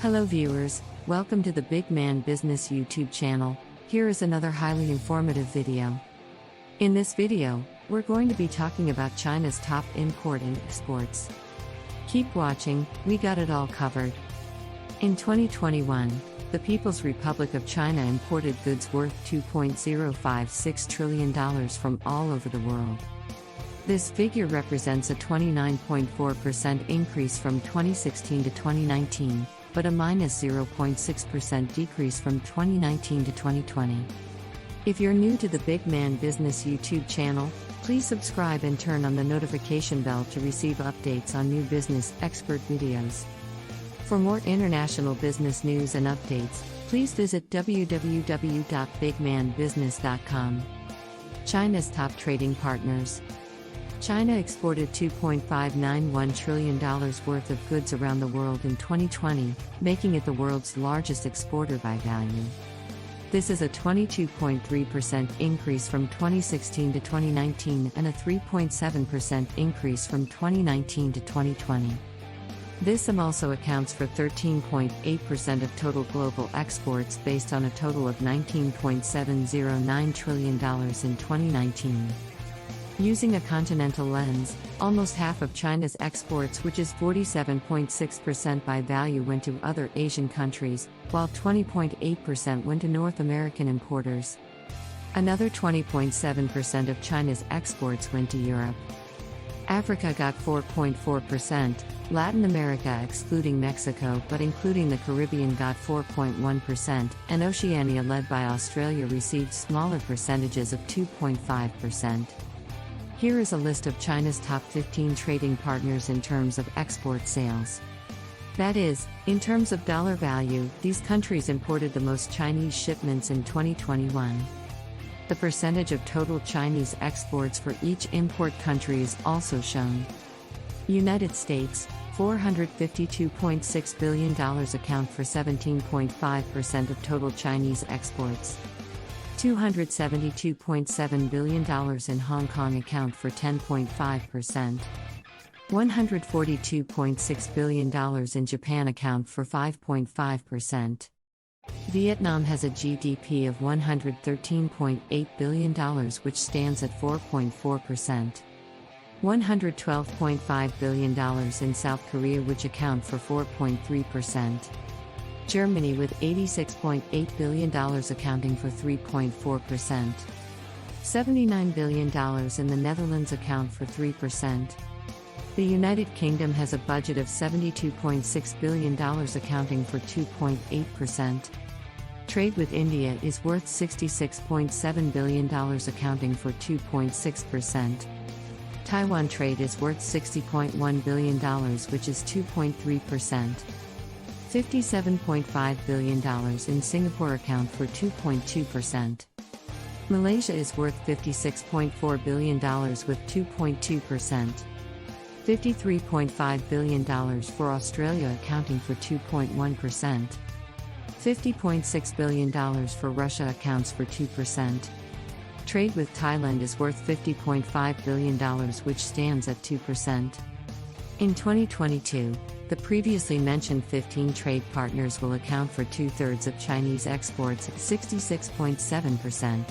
Hello viewers, welcome to the Big Man Business YouTube channel. Here is another highly informative video. In this video, we're going to be talking about China's top import and exports. Keep watching, we got it all covered. In 2021, the People's Republic of China imported goods worth $2.056 trillion from all over the world. This figure represents a 29.4% increase from 2016 to 2019, but a minus 0.6% decrease from 2019 to 2020. If you're new to the Big Man Business YouTube channel, please subscribe and turn on the notification bell to receive updates on new business expert videos. For more international business news and updates, please visit www.bigmanbusiness.com. China's top trading partners. China exported $2.591 trillion worth of goods around the world in 2020, making it the world's largest exporter by value. This is a 22.3% increase from 2016 to 2019 and a 3.7% increase from 2019 to 2020. This sum also accounts for 13.8% of total global exports based on a total of $19.709 trillion in 2019. Using a continental lens, almost half of China's exports, which is 47.6% by value, went to other Asian countries, while 20.8% went to North American importers. Another 20.7% of China's exports went to Europe. Africa got 4.4%, Latin America excluding Mexico but including the Caribbean got 4.1%, and Oceania led by Australia received smaller percentages of 2.5%. Here is a list of China's top 15 trading partners in terms of export sales. That is, in terms of dollar value, these countries imported the most Chinese shipments in 2021. The percentage of total Chinese exports for each import country is also shown. United States, $452.6 billion account for 17.5% of total Chinese exports. $272.7 billion in Hong Kong account for 10.5%. $142.6 billion in Japan account for 5.5%. Vietnam has a GDP of $113.8 billion, which stands at 4.4%. $112.5 billion in South Korea, which account for 4.3%. Germany with $86.8 billion accounting for 3.4%. $79 billion in the Netherlands account for 3%. The United Kingdom has a budget of $72.6 billion accounting for 2.8%. Trade with India is worth $66.7 billion accounting for 2.6%. Taiwan trade is worth $60.1 billion, which is 2.3%. $57.5 billion in Singapore account for 2.2%. Malaysia is worth $56.4 billion with 2.2%. $53.5 billion for Australia accounting for 2.1%. $50.6 billion for Russia accounts for 2%. Trade with Thailand is worth $50.5 billion, which stands at 2%. In 2022, the previously mentioned 15 trade partners will account for 2/3 of Chinese exports at 66.7%.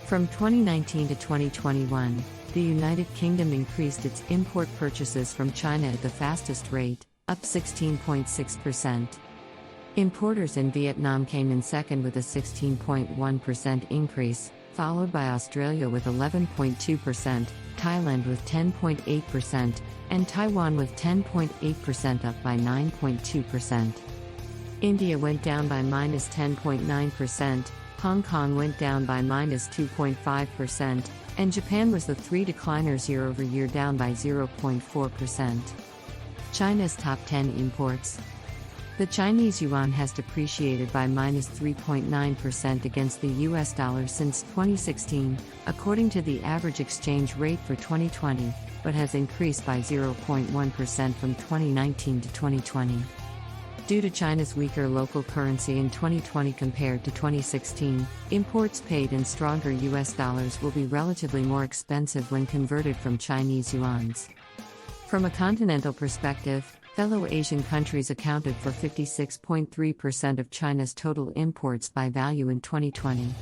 From 2019 to 2021, the United Kingdom increased its import purchases from China at the fastest rate, up 16.6%. Importers in Vietnam came in second with a 16.1% increase, followed by Australia with 11.2%, Thailand with 10.8%, and Taiwan with 10.8%, up by 9.2%. India went down by minus 10.9%, Hong Kong went down by minus 2.5%, and Japan was the three decliners year over year, down by 0.4%. China's top 10 imports. The Chinese yuan has depreciated by minus 3.9% against the US dollar since 2016, according to the average exchange rate for 2020, but has increased by 0.1% from 2019 to 2020. Due to China's weaker local currency in 2020 compared to 2016, imports paid in stronger US dollars will be relatively more expensive when converted from Chinese yuans. From a continental perspective, Fellow Asian countries accounted for 56.3% of China's total imports by value in 2020.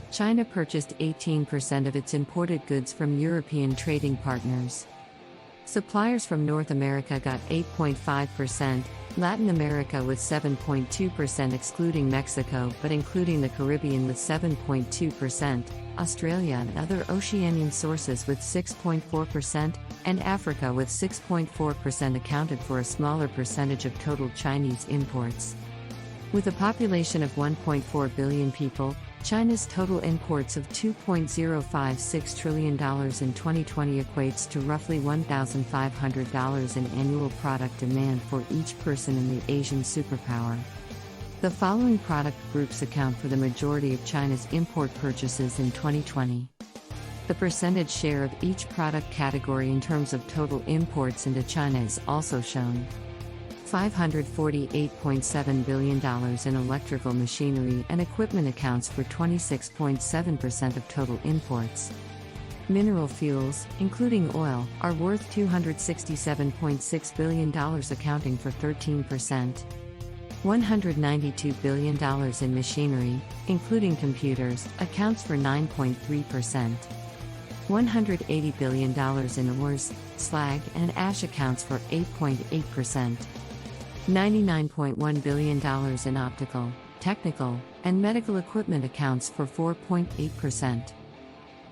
China purchased 18% of its imported goods from European trading partners. Suppliers from North America got 8.5%, Latin America with 7.2% excluding Mexico but including the Caribbean with 7.2%, Australia and other Oceanian sources with 6.4%, and Africa with 6.4% accounted for a smaller percentage of total Chinese imports. With a population of 1.4 billion people, China's total imports of $2.056 trillion in 2020 equates to roughly $1,500 in annual product demand for each person in the Asian superpower. The following product groups account for the majority of China's import purchases in 2020. The percentage share of each product category in terms of total imports into China is also shown. $548.7 billion in electrical machinery and equipment accounts for 26.7% of total imports. Mineral fuels, including oil, are worth $267.6 billion, accounting for 13%. $192 billion in machinery, including computers, accounts for 9.3%. $180 billion in ores, slag, and ash accounts for 8.8%. $99.1 billion in optical, technical, and medical equipment accounts for 4.8%.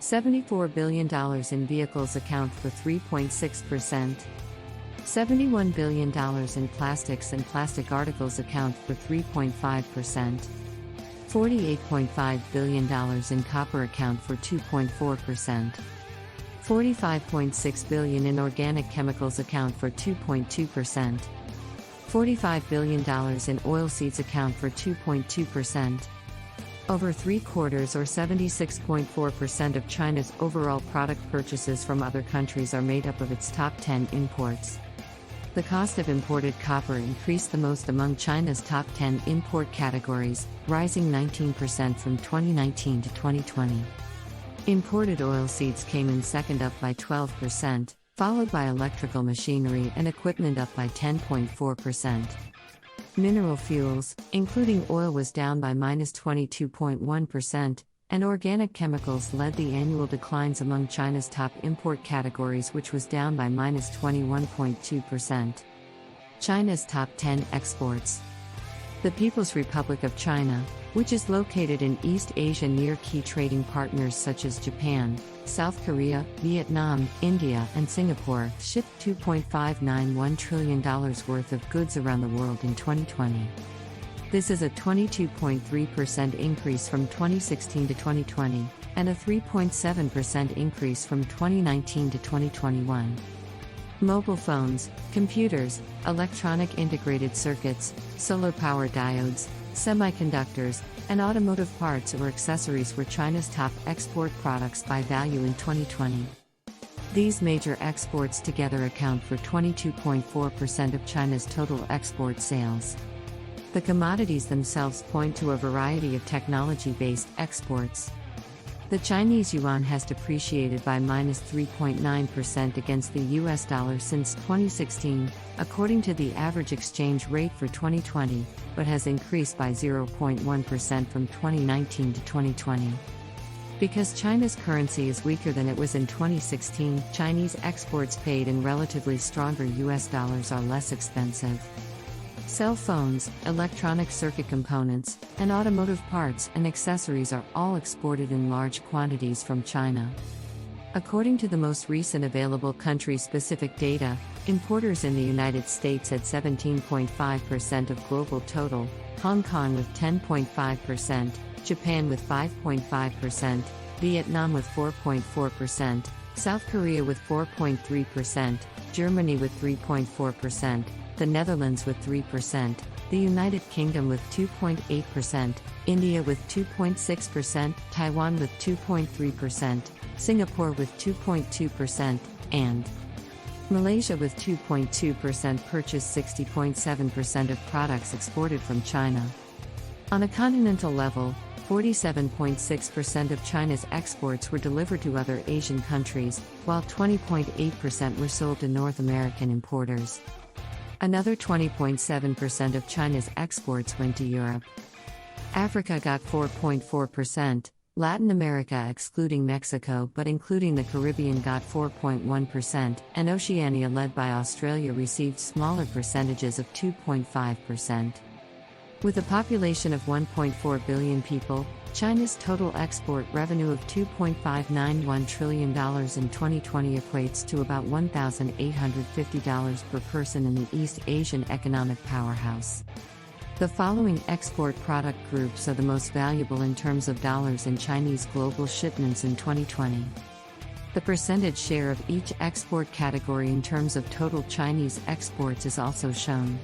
$74 billion in vehicles account for 3.6%. $71 billion in plastics and plastic articles account for 3.5%. $48.5 billion in copper account for 2.4%. $45.6 billion in organic chemicals account for 2.2%. $45 billion in oilseeds account for 2.2%. Over 3/4 or 76.4% of China's overall product purchases from other countries are made up of its top 10 imports. The cost of imported copper increased the most among China's top 10 import categories, rising 19% from 2019 to 2020. Imported oilseeds came in second, up by 12%, followed by electrical machinery and equipment up by 10.4%. Mineral fuels, including oil, was down by -22.1%, and organic chemicals led the annual declines among China's top import categories, which was down by -21.2%. China's top 10 exports. The People's Republic of China, which is located in East Asia near key trading partners such as Japan, South Korea, Vietnam, India, and Singapore, shipped $2.591 trillion worth of goods around the world in 2020. This is a 22.3% increase from 2016 to 2020, and a 3.7% increase from 2019 to 2021. Mobile phones, computers, electronic integrated circuits, solar power diodes, semiconductors, and automotive parts or accessories were China's top export products by value in 2020. These major exports together account for 22.4% of China's total export sales. The commodities themselves point to a variety of technology-based exports. The Chinese yuan has depreciated by -3.9% against the US dollar since 2016, according to the average exchange rate for 2020, but has increased by 0.1% from 2019 to 2020. Because China's currency is weaker than it was in 2016, Chinese exports paid in relatively stronger US dollars are less expensive. Cell phones, electronic circuit components, and automotive parts and accessories are all exported in large quantities from China. According to the most recent available country-specific data, importers in the United States had 17.5% of global total, Hong Kong with 10.5%, Japan with 5.5%, Vietnam with 4.4%, South Korea with 4.3%, Germany with 3.4%, the Netherlands with 3%, the United Kingdom with 2.8%, India with 2.6%, Taiwan with 2.3%, Singapore with 2.2%, and Malaysia with 2.2% purchased 60.7% of products exported from China. On a continental level, 47.6% of China's exports were delivered to other Asian countries, while 20.8% were sold to North American importers. Another 20.7% of China's exports went to Europe. Africa got 4.4%, Latin America excluding Mexico but including the Caribbean got 4.1%, and Oceania led by Australia received smaller percentages of 2.5%. With a population of 1.4 billion people, China's total export revenue of $2.591 trillion in 2020 equates to about $1,850 per person in the East Asian economic powerhouse. The following export product groups are the most valuable in terms of dollars in Chinese global shipments in 2020. The percentage share of each export category in terms of total Chinese exports is also shown.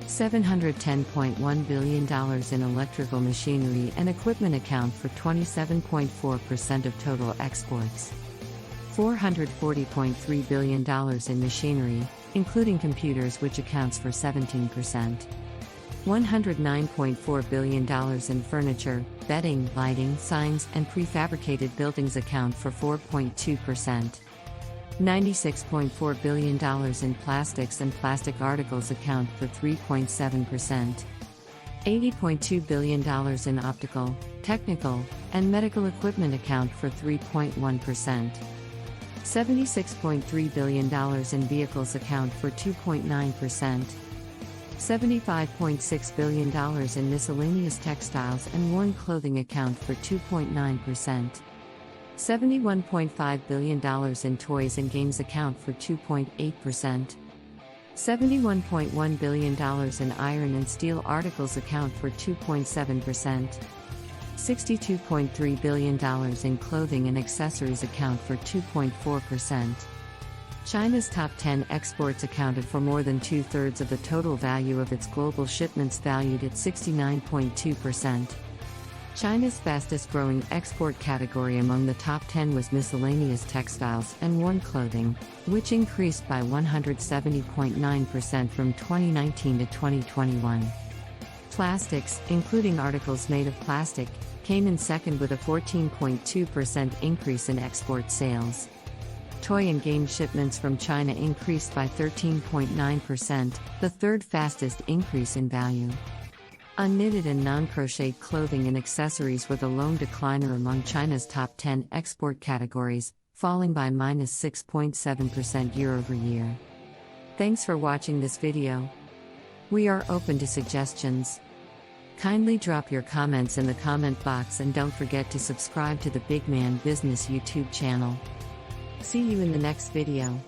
$710.1 billion in electrical machinery and equipment account for 27.4% of total exports. $440.3 billion in machinery, including computers, which accounts for 17%. $109.4 billion in furniture, bedding, lighting, signs, and prefabricated buildings account for 4.2%. $96.4 billion in plastics and plastic articles account for 3.7%. $80.2 billion in optical, technical, and medical equipment account for 3.1%. $76.3 billion in vehicles account for 2.9%. $75.6 billion in miscellaneous textiles and worn clothing account for 2.9%. $71.5 billion in toys and games account for 2.8%. $71.1 billion in iron and steel articles account for 2.7%. $62.3 billion in clothing and accessories account for 2.4%. China's top 10 exports accounted for more than two-thirds of the total value of its global shipments, valued at 69.2%. China's fastest-growing export category among the top 10 was miscellaneous textiles and worn clothing, which increased by 170.9% from 2019 to 2021. Plastics, including articles made of plastic, came in second with a 14.2% increase in export sales. Toy and game shipments from China increased by 13.9%, the third fastest increase in value. Unknitted and non-crocheted clothing and accessories were the lone decliner among China's top 10 export categories, falling by -6.7% year-over-year. Thanks for watching this video. We are open to suggestions. Kindly drop your comments in the comment box and don't forget to subscribe to the Big Man Business YouTube channel. See you in the next video.